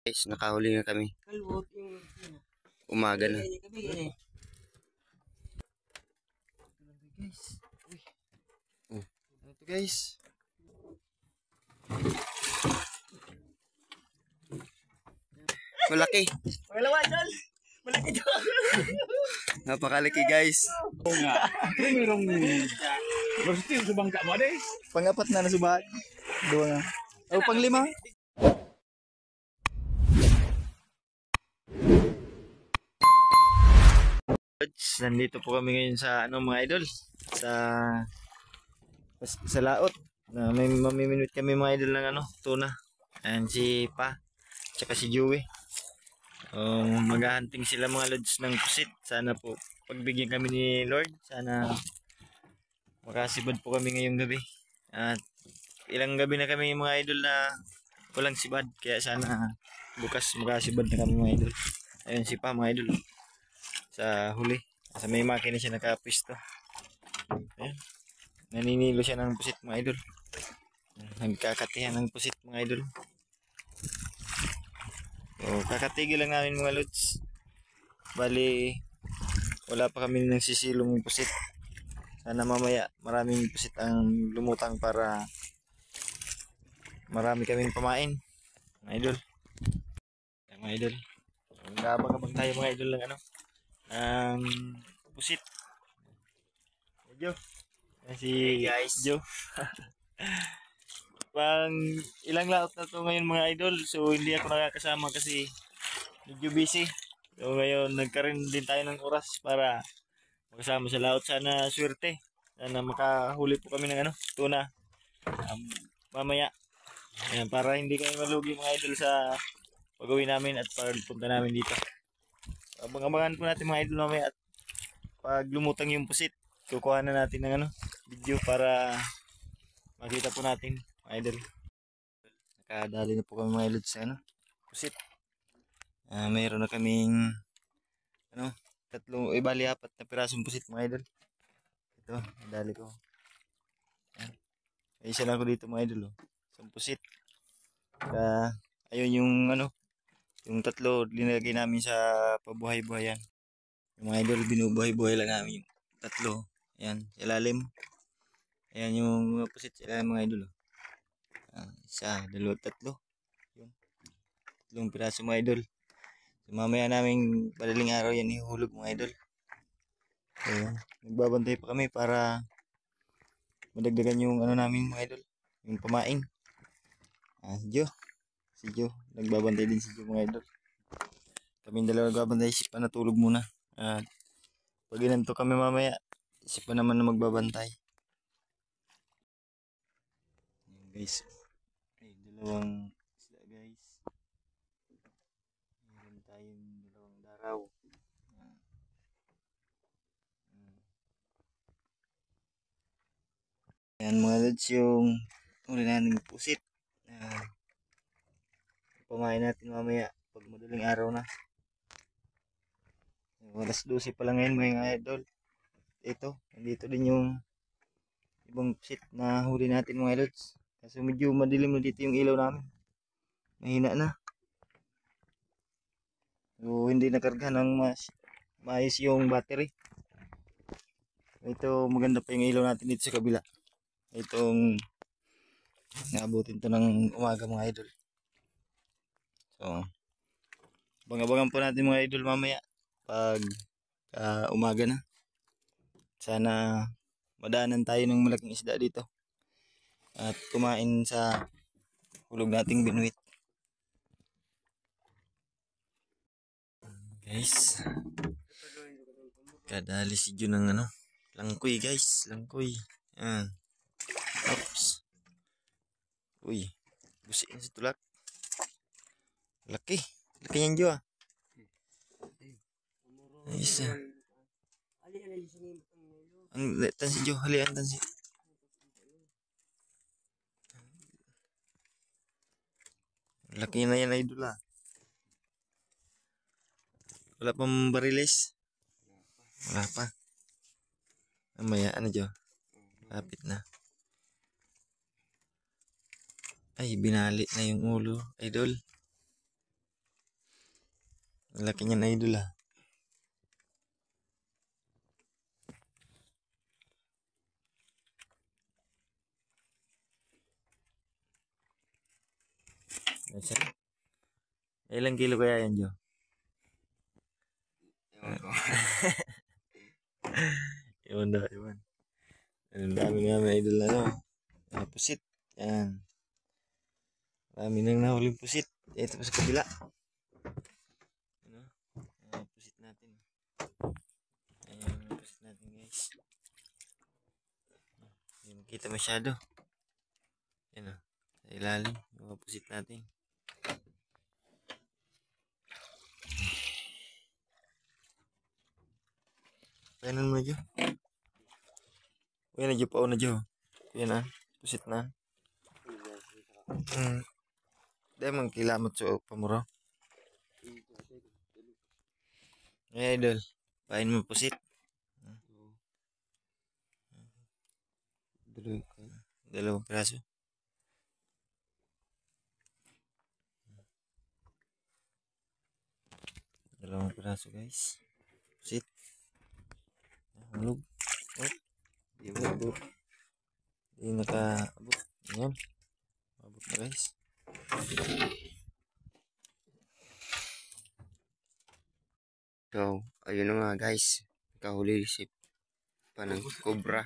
Guys, nakahuli na kami. Kalwot yung Umaga na. Guys. Oh. Ano to guys? Malaki. Pangalawa, Jol. Malaki Jol. Napakalaki guys. Oo nga. Mayroong gusto yung subangka mo deh. Pangapat na nasubahan. Dua nga. O panglima. Nandito po kami ngayon sa mga idol, sa laot. May mamiminute kami mga idol ng tuna. And si Pa, tsaka si Joey. Maghahunting sila mga lods ng pusit. Sana po pagbigyan kami ni Lord. Sana makasibad po kami ngayong gabi. At ilang gabi na kami mga idol na walang sibad. Kaya sana bukas makasibad na kami mga idol. Ayun si Pa mga idol. Sa huli. Sa may makina siya nakapisto. Ayan. Naninilo siya ng pusit mga idol. Nagkakatihan ng pusit mga idol. So, kakatigil lang namin mga lods. Bali, wala pa kami nang sisilong pusit. Sana mamaya maraming pusit ang lumutang para marami kaming pamain. Mga idol. Ayan, mga idol. Magkabang tayo mga idol ng ang pusit. Jo. Si guys. Jo. Pang ilang laot na to ngayon mga idol. So hindi ako nakakasama kasi medyo busy. So ngayon nagkaroon din tayo ng oras para makasama sa laot. Sana swerte. Sana makahuli po kami ng tuna. Mamaya. Ayan, para hindi kami malugi mga idol sa pag-uwi namin at pagpunta namin dito. Abang-abangan po natin mga idol mamaya at pag lumutang yung pusit, kukuha na natin ng video para makita po natin mga idol. Nakadali na po kami mga idol sa pusit. Mayroon na kaming tatlong, bali 4 na pirasong pusit mga idol. Ito, nadali ko. May isa lang ako dito mga idol. Isang pusit. Ayun yung yung tatlo linagay namin sa pabuhay-buhayan. Yung mga idol, binubuhay-buhay lang namin yung tatlo. Ayan, sa ilalim. Ayan yung mga pusit sa ilalim mga idol. Isa, dalawa, tatlo. Yun. Tatlong piraso mga idol. So, mamaya namin madaling araw yan ihulog mga idol. So, nagbabantay pa kami para madagdagan yung namin mga idol. Yung pamain. Si Jo, nagbabantay din si Jo mga idol. Kaming dalawa nagbabantay, si Pa natulog muna. At pag inanto kami mamaya, si Pa naman na magbabantay. Ayan guys, may dalawang isla guys. Meron tayong dalawang daraw. Ayan mga lods yung huli natin pusit. Pamain natin mamaya pag madaling araw na. Alas 12 pa lang ngayon mga idol. Ito, nandito din yung ibang pusit na huli natin mga idols. Kasi medyo madilim na dito yung ilaw namin. Mahina na. So hindi nakarga ng maayos yung battery. Ito maganda pa yung ilaw natin dito sa kabila. Itong naabutin to ng umaga mga idol. So, abangan po natin mga idol mamaya pag umaga na. Sana madaanan tayo ng malaking isda dito at kumain sa hulog nating binuit. Guys, kadali si Jun ng langkoy guys, langkoy. Ayan. Oops. Uy, busiin sa tulak. Laki. Laki niyan Jo. Nice. Ang tansi Jo, halian tansi. Laki na yan idol . Wala pang bariles. Wala pa. Mamaya Jo. Lapit na. Ay, binali na yung ulo, idol. Ang laki niya na idol ah. Ilang kilo kaya yan, Jo? Ewan ko. Iwan daw, iwan. Ang dami namin idol na, no? Pusit. Yan. Marami nang nahuling pusit. Ito pa sa kabila. Ano? Pusit natin. Ayan, pusit natin, guys. Hindi makita masyado. Yan o. Sa ilalim. Yung mga pusit natin. Kainan mo na, Jo? Uy, na, Jo. Pao na, Jo. Yan na. Pusit na. Dahil mang kilamot sa pamuro. Eh, idol. Pahin mo pusit. Dalawang piraso. Dalawang piraso, guys. Pusit. Hulog. Oh. Di hulog. Di nakaabot. Ayan. Abot na, guys. So, ayun na nga guys. Kahuli si panang cobra.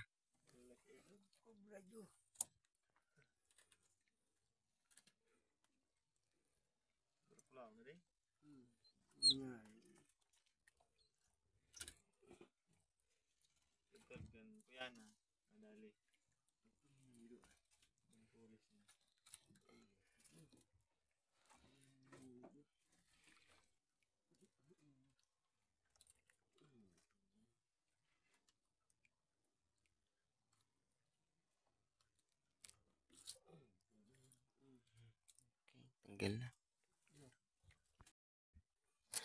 Tanggal na.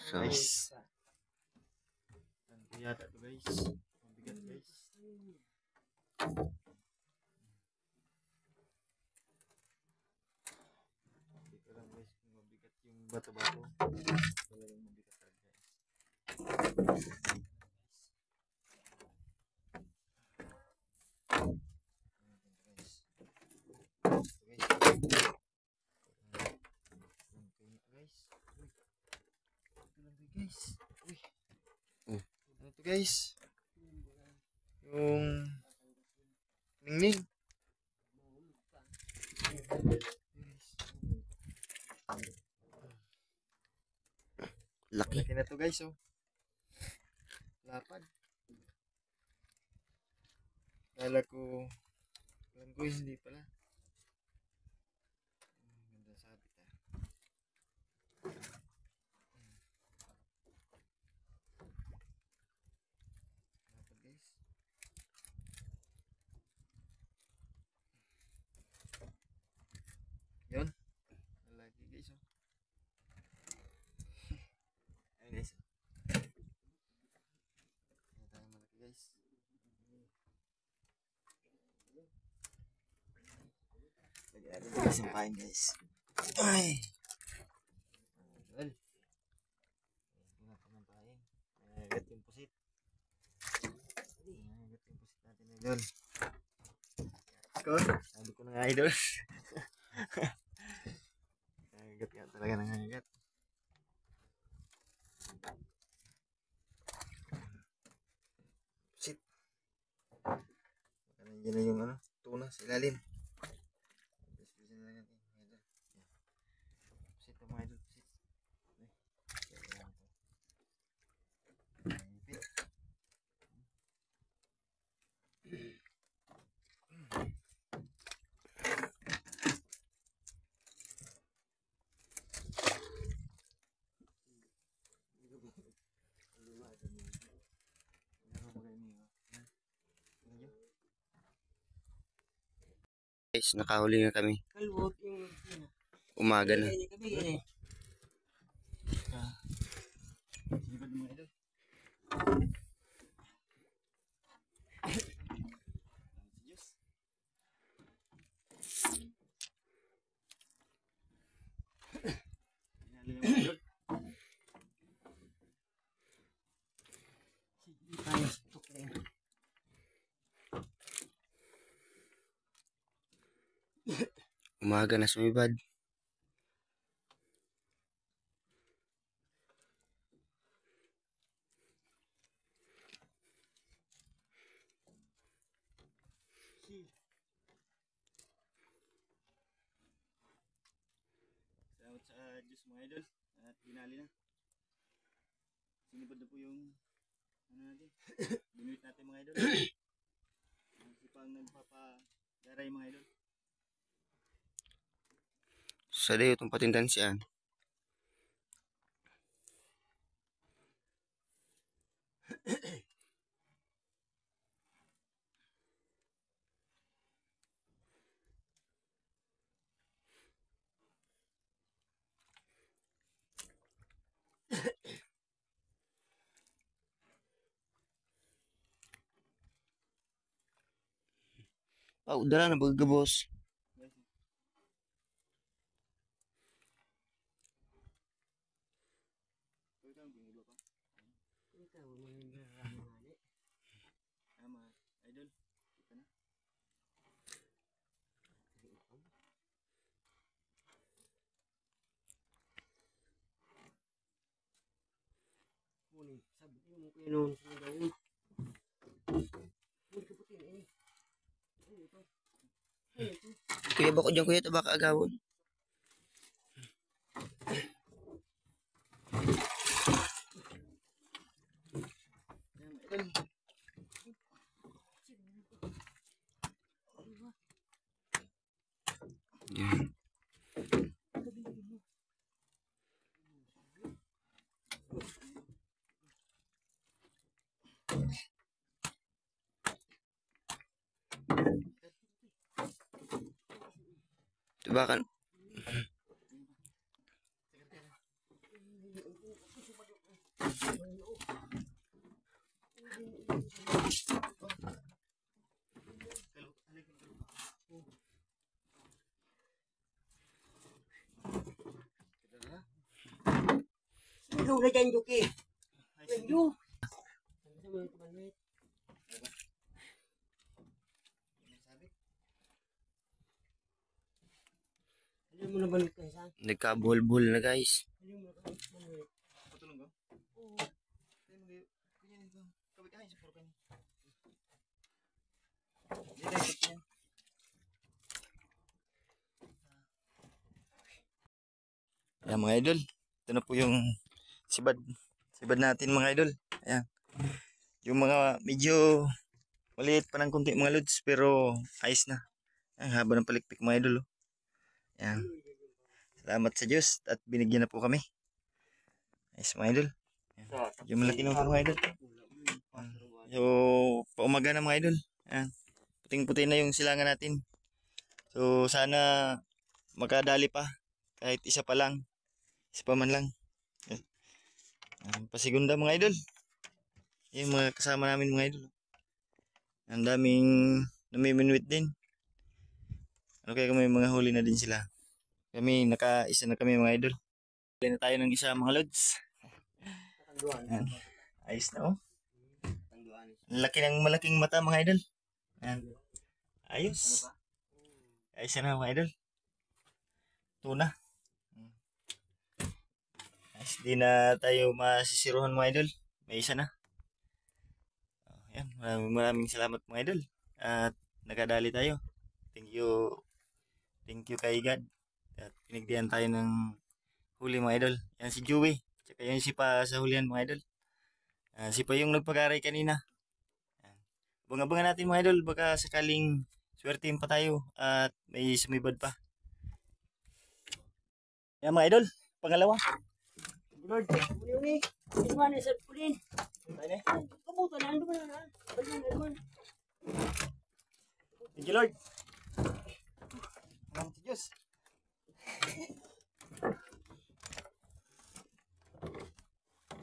So, Guys. Ano yata to, guys? Mabigat, guys. Hindi ko lang, guys, kung mabigat yung bato-bato. Talagang mabigat talaga, guys. Ano to, guys? Yung ningning. laki. Laki na to, guys, oh. Lapad. Kala ko hindi pala. Ganda sabit, ah. Lapad, guys. Yun. Lagi, guys, oh. Ayun, guys. Hindi tayo malaki, guys. Lagi natin, guys, yung pain, guys. Ay! Well. Hindi natin ng pain. Nangagat yung pusit. Nangagat yung pusit natin, idol. Sabi ko na nga, idol. Nangagat nga talaga, nangagat. Pusit. Baka nandiyan na yung tuna sa ilalim. Bisbisin na lang natin, idol. Pusit na mga idol, pusit. Ipit. Guys, nakahuli na kami. Umaga na. Umaga na sumibad. Salamat sa Diyos mga idol. At binali na. Sinibad na po yung ano natin. Binuit natin mga idol. Kasi pang nagpapagaray mga idol. Sa dayo itong patindansian. Dala na baga boss. Tama, idol. Kita na. Kuya bako dyan kuya, tabaka agawon. Yan, idol. Yan. Tabakan. Lu na dyan, Yuki. Lu. Alam mo na ba nito isa? Nagkabulbul na guys. Alam mo na ba nito? Patulong ko? Oo. Ganyan ito. Kawit ka sa purkan. Hindi tayo yan. Ayan mga idol. Ito na po yung sibad. Sibad natin mga idol. Ayan. Yung mga medyo maliit pa ng kunti mga lods pero ayos na. Ang haba ng palikpik mga idol. Oh. Ayan. Salamat sa Diyos at binigyan na po kami. Ayos mga idol. Ayan. Yung malaki na mga idol. So, paumaga na mga idol. Ayan. Puting-puti na yung silangan natin. So, sana makadali pa. Kahit isa pa lang. Isa pa man lang. Pasigunda mga idol. Yung mga kasama namin mga idol. Ang daming namiminwit din. Ano kaya kami mga huli na din sila. Kami naka-isa na kami mga idol. Huli na tayo ng isa mga lods. Ayan. Ayos na oh. Ang laki ng malaking mata mga idol. Ayan. Ayos. Ayos na mga idol. Tuna. Ayos, di na tayo masisiruhan mga idol. May isa na. Ayan. Maraming salamat mga idol. At nakadali tayo. Thank you. Thank you kay God. At pinigdihan tayo ng huli mga idol. Yan si Joey. Tsaka yan si Pa sa hulihan mga idol. Si Pa yung nagpag-aray kanina. Abang-abangan natin mga idol. Baka sakaling swertein pa tayo. At may sumibad pa. Yan mga idol. Pangalawa. Lord, ano ni? Ano man sa pulin? Tayo na. Kabuto na, ano ba na? Ano? Thank you Lord. Salamat sa Diyos.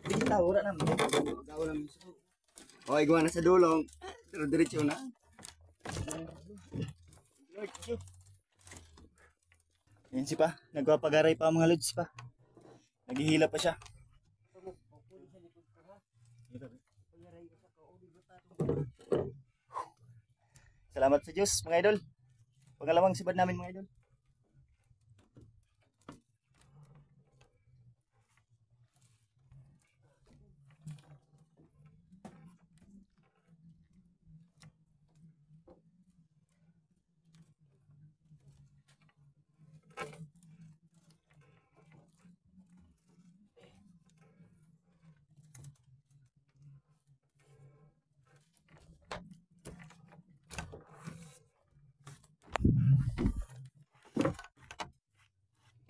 Hindi kita ura namin. Gawa namin sa Okay, gawa na sa dulong. Pero diretso na. Lord, thank you. Yan si Pa. Nagpapagaray pa mga lods pa. Naghihila pa siya. Salamat sa Diyos mga idol. Pangalawang sibad namin mga idol.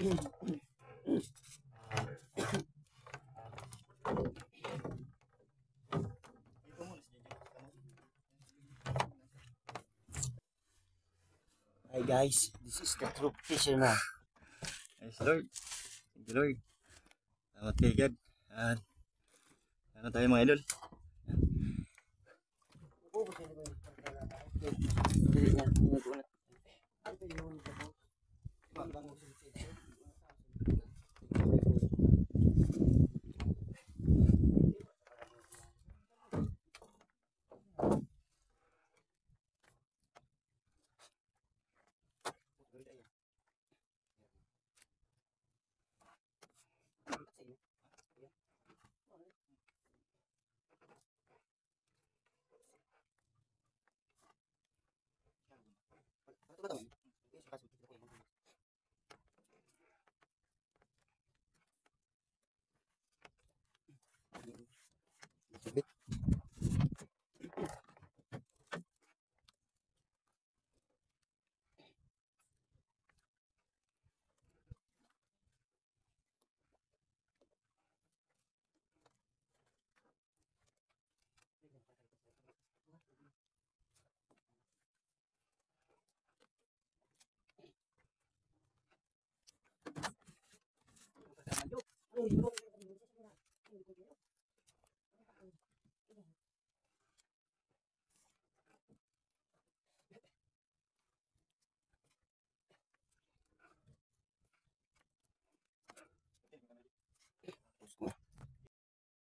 Hi guys, this is the true fisher na. Yes, Lord. Thank you, Lord. Salamat kay God. At ano tayo mga idol?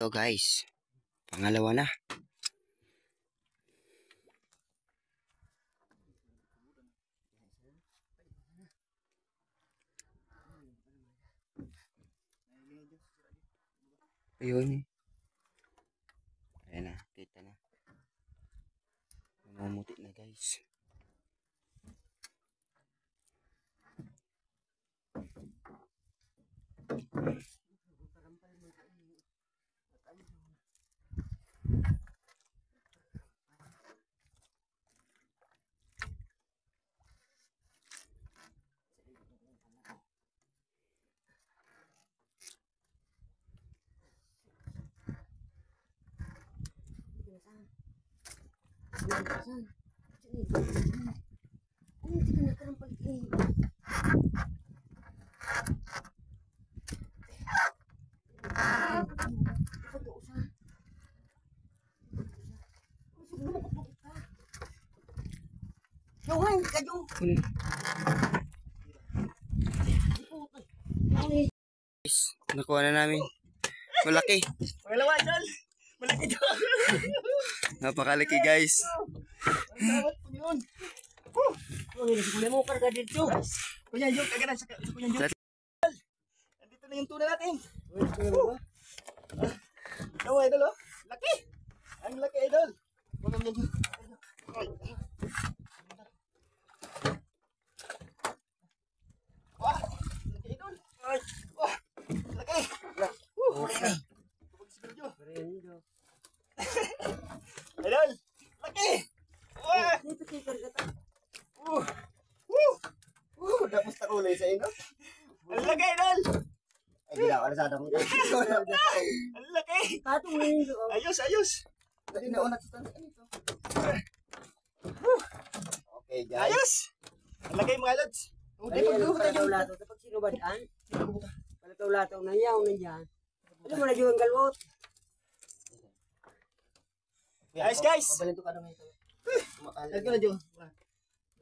So guys, pangalawa na. Ayun. Ayan na, kita na. Namumuti na guys. Nakuha na namin. Malaki. Pangalawa, idol! Malaki to! Napakalaki guys. Salamat po yun! Kuya mo karga dito. Kuya Jok, kagana sa Kuya Jok. Nandito na yung tuna natin. Ano idol oh? Laki! Ang laki idol! Huwag ang yan. Wah! Laki idol! Wah! Laki! Laki! Idol! Laki! Wah! Tapos takulay sa ino. Ang laki idol! Ay, ginawa na sana mo. Ang laki! Katong na yun. Ayos, ayos! Dali na unat sa tansi. Okay, guys. Ayos! Ang laki mga lods! Ay, ano palataw-lataw. Kapag sinubadaan, palataw-lataw na yaw na dyan. Ano mo na yung galwot? Ayos guys! Pabalito ka naman ito. Lagi na dyan.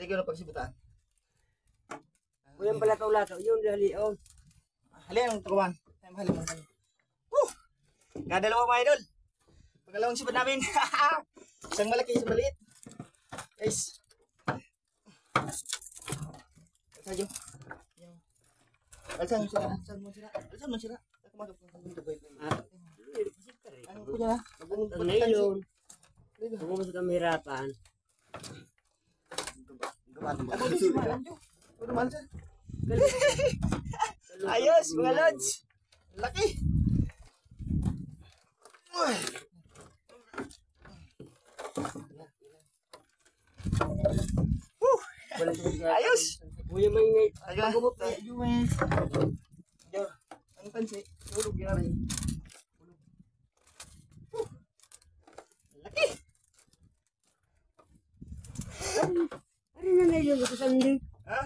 Lagi na pagsibutaan. Kuyang palataw-lataw, yun dali. Oh. Halika ang tukuman. Halika ang tukuman. Kadalawa mga idol. Pagkalawang sibad namin. Isang malaki, isang maliit. Guys. Alsan dyan. Alsan mo sila. Alsan mo sila. Alsan mo sila. Ano po niya? Ang nailon. Kung mo sa kamerapan. Ako din si Maranjo. Puro mansa. Ayos mga lods. Laki. Ayos. Uy, may ngay. Aga, tayo eh. Yo, ang tansi, tulog yan rin. Laki! Arin na ngayon ito, Sandy. Ha?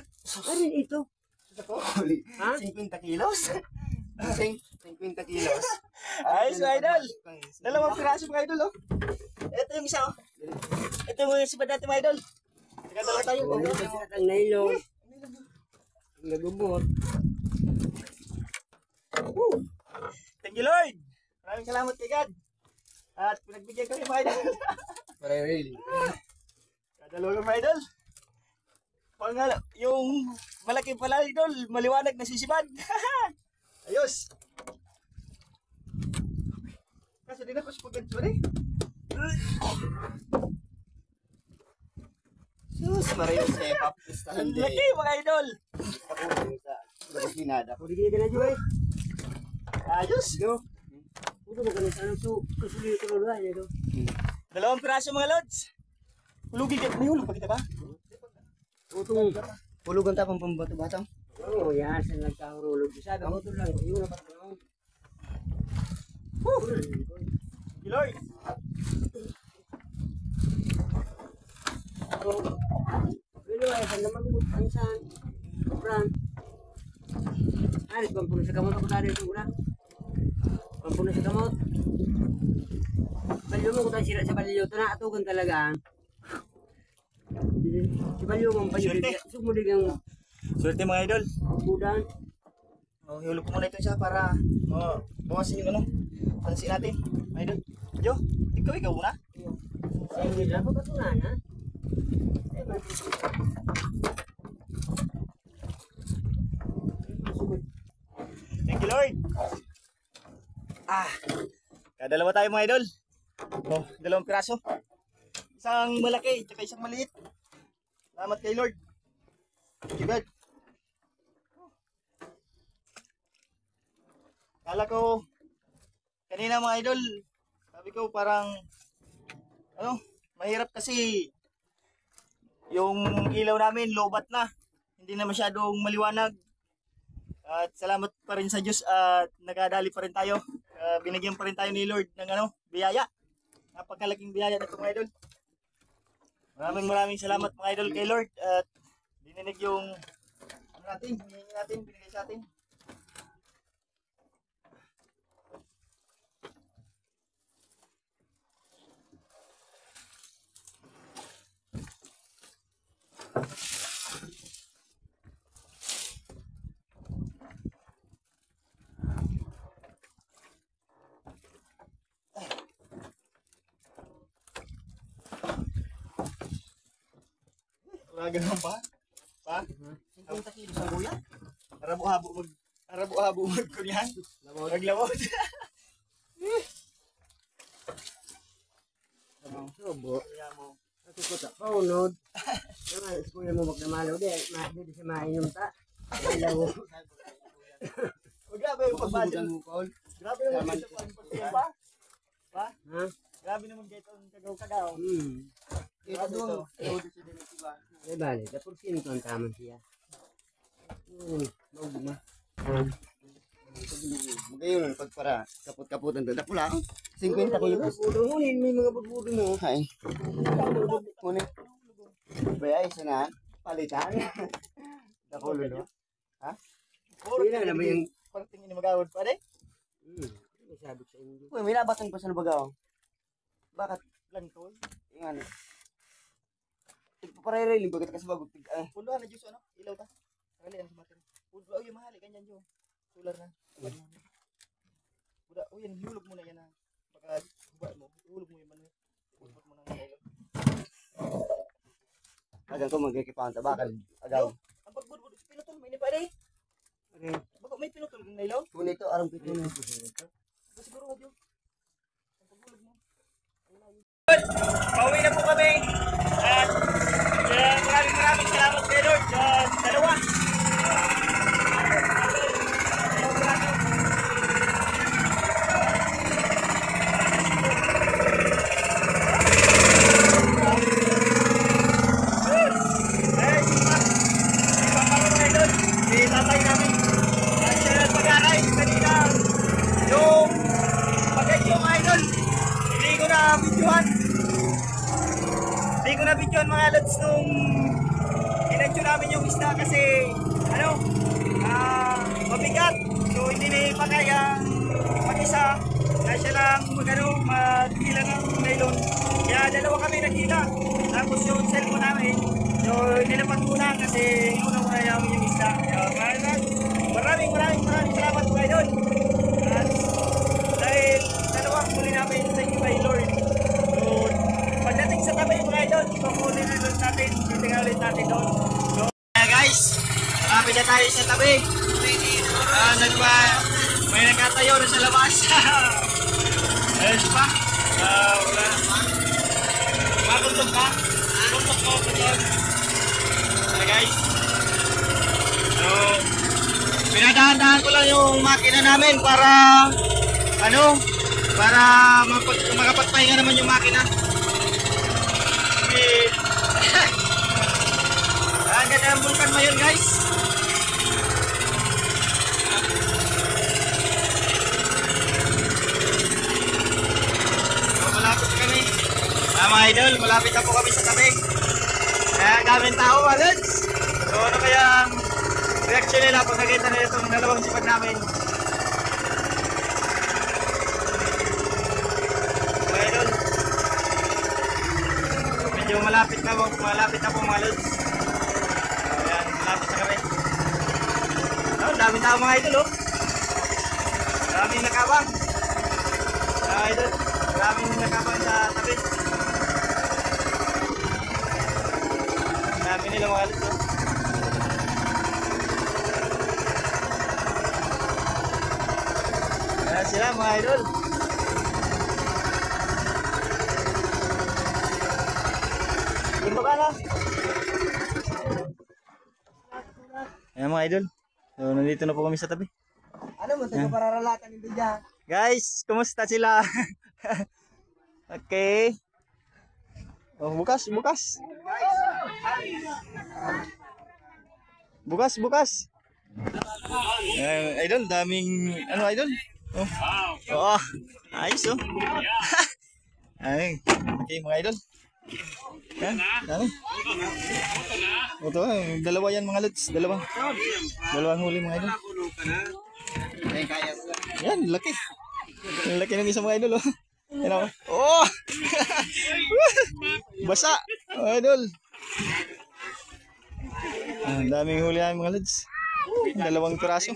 Arin ito. Ako? Huli. Ha? 50 kilos? 50 kilos. Ayos mga idol. Dalawang piraso mga idol, oh. Ito yung isa, oh. Ito yung sipad natin mga idol. Nagkadala tayo. Oh, ito sila kang nailong. Nagubot. Thank you, Lord. Maraming salamat kay God. At pinagbigyan kami mga idol. Pareril. Kadalawa mga idol. Pangala, yung malaki pala idol, maliwanag na sisibad. Ayos. Kasi din ako sa pagkansyon eh. Sus, Mario Sepa. Ang laki mga idol. Tapos binada. Pwede ka na, Joy. Ayos. Yo. Puto mo ka na sana ito. Kasulit ito na ito. Dalawang piraso mga lods. Hulugin ka. May hulog pa kita ba? Putong. Pulugan tapang pambato-batang. Oo, yan. Saan nagkahurulog. Sabi ko ito lang. Yun na parang. Thank you, Lord. Pero ay, saan naman mo? Pansan. Pran. Aris, pampuno sa kamot ako tadi ito. Pampuno sa kamot. Balyo mo ko tayo sira sa balyo. Ito na atugan talaga. Si balyo mo pa yun. Sumulig ang Swerte mga idol. budan. Oh, ihulog ko muna ito siya para bawasin yung ano. Pansin natin. Mga idol. Jo, ikaw muna. Sa inyo lang po katunan, ha? Thank you, Lord. Kadalawa tayo mga idol. Oh, dalawang piraso. Isang malaki, tsaka isang maliit. Salamat kay Lord. Thank you, God. Kala ko, kanina mga idol, sabi ko parang, mahirap kasi yung ilaw namin, lobat na. Hindi na masyadong maliwanag. At salamat pa rin sa Diyos at nakadali pa rin tayo. Binigyan pa rin tayo ni Lord ng biyaya. Napakalaking biyaya na ito mga idol. Maraming salamat mga idol kay Lord at dininig yung hinihingi natin, binigay sa atin. Wala ganun pa? Pa? 50 kilos ang buya? Arabo-habo magkunyan? Maglawod. Sobo. Natukot ako, unod. Naman, kuya mo magdamalaw di. Di siya mainom ta. Ilaw. Grabe yung pagbadal mo, Paul. Grabe naman kayo sa pagpagpagpag pa. Pa? Ha? Grabe naman kayo itong kagaw-kagaw. Ito doon. Eh, bali. 10% ang tama siya. Maugma. Magayon pagpara kaput-kaputan doon. Napula. 50 kilos. Budungunin, may mga budbudo mo. Hay. Kunin. Bayay sa na. Palitan. Dakulo no. Ha? Puro Sila naman yung... parting ini magawad pa rin. May sabi sa inyo. Uy, may nabatan pa sa Lubagaw. Bakit? Lang tol. Ingan. Tigpaparelay bagat kasi bago tig Punduhan na Diyos, ilaw ta. Kali ang sumatin. Punduhan, yung mahali, kanyan Diyos. Solar na. Buda, yan, hulog mo na yan na. Baka, huba mo, hulog mo yung manuel. Hulog mo na ng ilaw. Agang ko magkikipahan ta bakal. Agaw. Ang pagbudbud, pinutol, may nipa rin. Okay. Baka may pinutol ng ilaw. Kunin ito arang pito. Ba siguro ka Diyos. Ang paghulog mo. Pauwi na po kami. At maraming salamat kay Lord sa dalawa. nahirapan mga lods nung inadyo namin yung isda kasi mabigat. So hindi na pa kaya mag-isa. Kaya siya lang maghila ng nylon. Kaya dalawa kami naghila. Tapos yung cellphone namin, so nilipat muna kasi una namin yung isda. Kaya maraming salamat po kayo doon. At dahil dalawang huli namin sa inyo by Lord. So pagdating sa tabi mga idol, kung huli na doon natin, titingnan ulit natin doon. So guys, marami na tayo sa tabi. May nagkatayo na sa labas. Ayos pa. Wala. Makuntok ka? Kuntok ko. Guys. So, pinadahan-dahan ko lang yung makina namin para makapagpahinga naman yung makina. Ang ganda ng bulkan ngayon guys. Mga idol, malapit na po kami sa tabi. Kaya daming tao, Alex. So ano kaya ang reaction nila pag nakita nila itong dalawang sipag namin? Mga idol, medyo malapit na po mga lods. Ayan, malapit na kami. Daming tao mga idol, oh. Daming nakabang. Mga idol, daming nakabang sa tabi. Dami nila mga alis, oh. Ayan sila mga idol. Dito ka na. Ayan mga idol. So nandito na po kami sa tabi. Ano mo, tayo pararalatan nito dyan. Guys, kumusta sila? Okay. Oh, bukas. Bukas. Idol, daming idol? Oh. Oh, ayos oh. Ay, okay mga idol. Yan, dami. Ito, dalawa yan mga lods, dalawang huli mga idol. Yan, laki. Yung laki ng isang mga idol oh. Yan oh. Basa, mga idol. Ang daming huli namin mga lods. Dalawang piraso.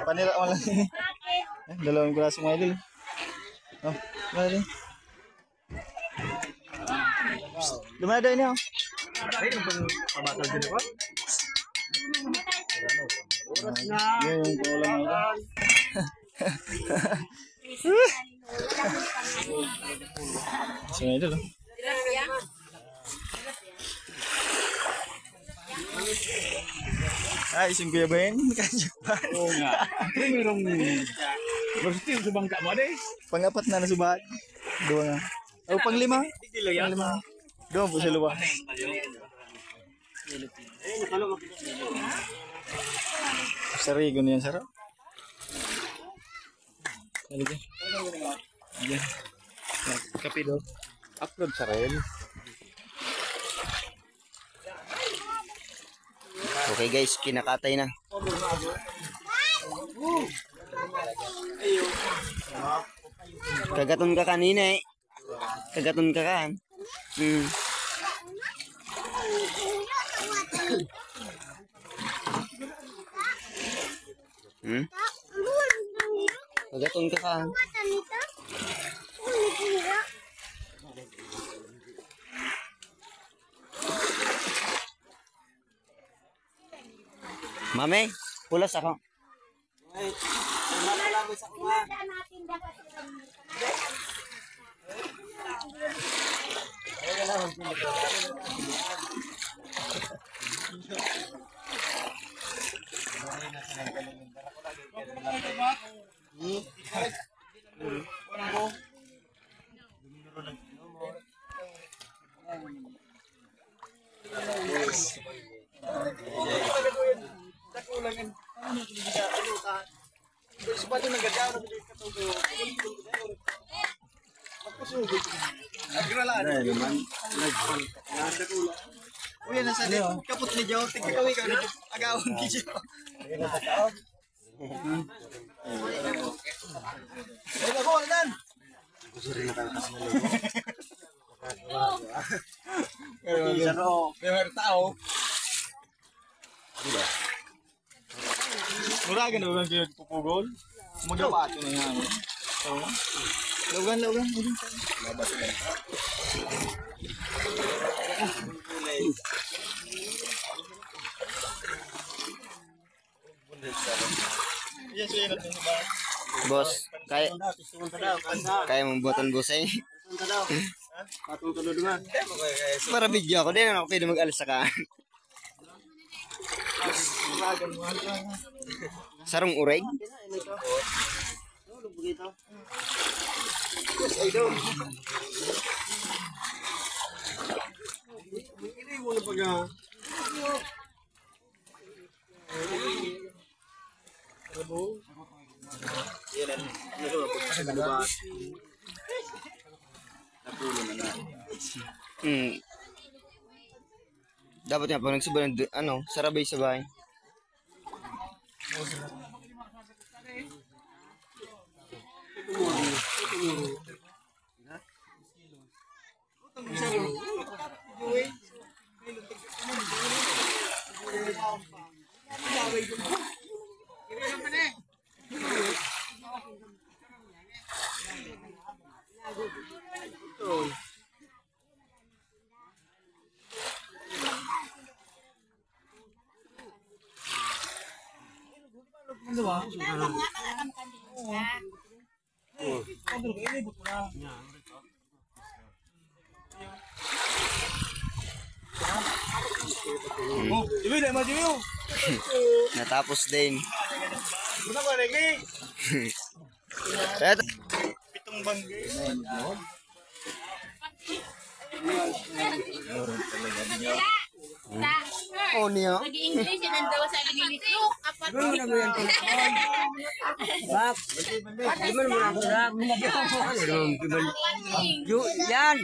Panira mo lang. Dalawang piraso mga idol. Oh, mana din? Dumada ini oh. Oras na. Yung kulang idol. Sige idol. Ay, isang kuya ba yan? Kajakpan. Oo nga. Mayroong Varsity sa bangka mo ade. Pang-apat na nasubahan. Dua nga. O, pang-lima. Pang-lima. Doon po sa luwa. Sarigo na yan, saro. Halika. Halika. Kape daw. Upload sa rin. Okay guys, kinakatay na. Kagaton ka kanina eh. Kagaton ka kan. Kagaton ka kan. Mame, pulas ako. Uy, nasa din. Kapot ni Joe. Tigkakawi ka na. Agawang ki Joe. Ay, ako, Aldan. Pero tao. Mura ka na ba yung pupugol? Magapato na yan. Laugan. Labas ka. Yes, yun natin sa bahay. Boss, kaya mong buatan busay. Para video ako din, ako pwede mag-alis sa kaan. Sarong ureg? Dapat nga pag nagsubo ng sarabay sa bahay. Natapos din. Eto. Pitong bangge. Oh niya. Nag-English yun ang daw sa English. Apat na Bak. Gimana mo lang? Julian.